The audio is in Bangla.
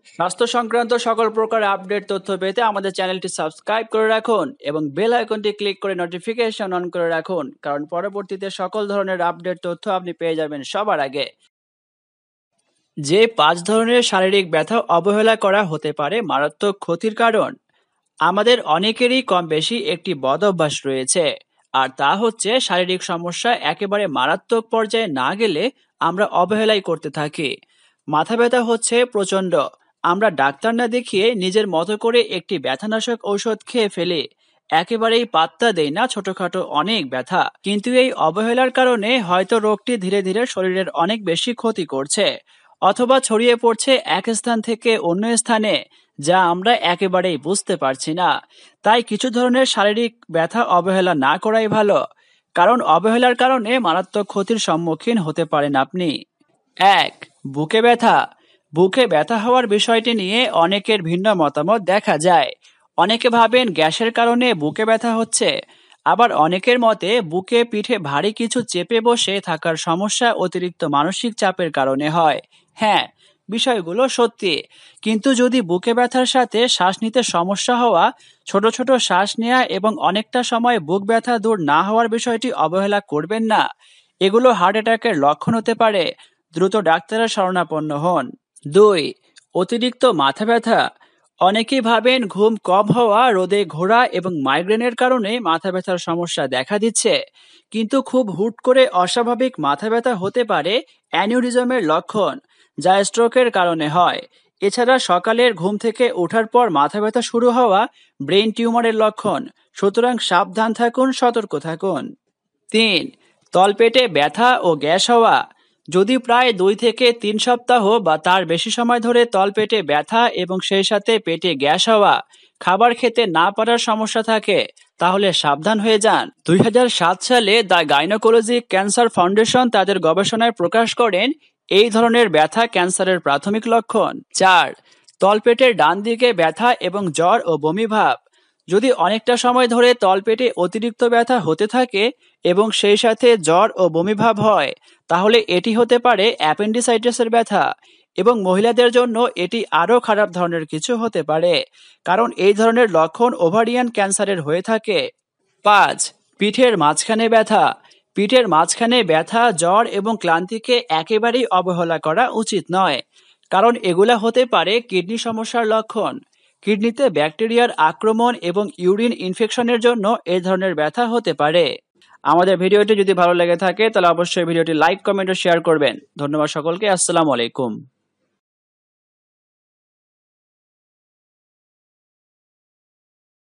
স্বাস্থ্য সংক্রান্ত সকল প্রকার আপডেট তথ্য পেতে আমাদের চ্যানেলটি সাবস্ক্রাইব করে রাখুন এবং বেল আইকনটি ক্লিক করে নোটিফিকেশন অন করে রাখুন, কারণ পরবর্তীতে সকল ধরনের আপডেট তথ্য আপনি পেয়ে যাবেন সবার আগে। যে 5 ধরনের শারীরিক ব্যথা অবহেলা করা হতে পারে মারাত্মক ক্ষতির কারণ। আমাদের অনেকেরই কম বেশি একটি বদ অভ্যাস রয়েছে, আর তা হচ্ছে শারীরিক সমস্যা একেবারে মারাত্মক পর্যায়ে না গেলে আমরা অবহেলাই করতে থাকি। মাথা ব্যথা হচ্ছে প্রচন্ড, আমরা ডাক্তার না দেখিয়ে নিজের মতো করে একটি ব্যথানাশক ঔষধ খেয়ে ফেলি, একেবারেই পাত্তা দেই না ছোটখাটো অনেক ব্যথা। কিন্তু এই অবহেলার কারণে হয়তো রোগটি ধীরে ধীরে শরীরের অনেক বেশি ক্ষতি করছে, অথবা ছড়িয়ে পড়ছে এক স্থান থেকে অন্য স্থানে, যা আমরা একেবারেই বুঝতে পারছি না। তাই কিছু ধরনের শারীরিক ব্যথা অবহেলা না করাই ভালো, কারণ অবহেলার কারণে মারাত্মক ক্ষতির সম্মুখীন হতে পারেন আপনি। 1. বুকে ব্যথা। বুকে ব্যথা হওয়ার বিষয়টি নিয়ে অনেকের ভিন্ন মতামত দেখা যায়। অনেকে ভাবেন গ্যাসের কারণে বুকে ব্যথা হচ্ছে, আবার অনেকের মতে বুকে পিঠে ভারী কিছু চেপে বসে থাকার সমস্যা অতিরিক্ত মানসিক চাপের কারণে হয়। হ্যাঁ, বিষয়গুলো সত্যি, কিন্তু যদি বুকে ব্যথার সাথে শ্বাস নিতে সমস্যা হওয়া, ছোট ছোট শ্বাস নেওয়া এবং অনেকটা সময় বুক ব্যথা দূর না হওয়ার বিষয়টি অবহেলা করবেন না। এগুলো হার্ট অ্যাটাকের লক্ষণ হতে পারে, দ্রুত ডাক্তারের শরণাপন্ন হন। 2. অতিরিক্ত মাথা ব্যথা। অনেকেই ভাবেন ঘুম কম হওয়া, রোদে ঘোরা এবং মাইগ্রেনের কারণে মাথা ব্যথার সমস্যা দেখা দিচ্ছে, কিন্তু খুব হুট করে অস্বাভাবিক মাথা ব্যথা হতে পারে অ্যানিউরিজমের লক্ষণ, যা স্ট্রোকের কারণে হয়। এছাড়া সকালের ঘুম থেকে ওঠার পর মাথা ব্যথা শুরু হওয়া ব্রেইন টিউমারের লক্ষণ, সুতরাং সাবধান থাকুন, সতর্ক থাকুন। 3. তলপেটে ব্যথা ও গ্যাস হওয়া। যদি প্রায় 2 থেকে 3 সপ্তাহ বা তার বেশি সময় ধরে তলপেটে ব্যথা এবং সেই সাথে পেটে গ্যাস হওয়া, খাবার খেতে না পারার সমস্যা থাকে, তাহলে সাবধান হয়ে যান। 2007 সালে দ্য গাইনোকোলজিক ক্যান্সার ফাউন্ডেশন তাদের গবেষণায় প্রকাশ করেন এই ধরনের ব্যথা ক্যান্সারের প্রাথমিক লক্ষণ। 4. তলপেটের ডান দিকে ব্যথা এবং জ্বর ও বমি ভাব। যদি অনেকটা সময় ধরে তলপেটে অতিরিক্ত ব্যথা হতে থাকে এবং সেই সাথে জ্বর ও বমিভাব হয়, তাহলে এটি হতে পারে অ্যাপেন্ডিসাইটিসের ব্যথা, এবং মহিলাদের জন্য এটি আরও খারাপ ধরনের কিছু হতে পারে, কারণ এই ধরনের লক্ষণ ওভারিয়ান ক্যান্সারের হয়ে থাকে। 5. পিঠের মাঝখানে ব্যথা। পিঠের মাঝখানে ব্যথা, জ্বর এবং ক্লান্তিকে একেবারেই অবহেলা করা উচিত নয়, কারণ এগুলা হতে পারে কিডনি সমস্যার লক্ষণ। কিডনিতে ব্যাকটেরিয়ার আক্রমণ এবং ইউরিন ইনফেকশনের জন্য এই ধরনের ব্যথা হতে পারে। আমাদের ভিডিওটি যদি ভালো লেগে থাকে তাহলে অবশ্যই ভিডিওটি লাইক, কমেন্ট ও শেয়ার করবেন। ধন্যবাদ সকলকে। আসসালামু আলাইকুম।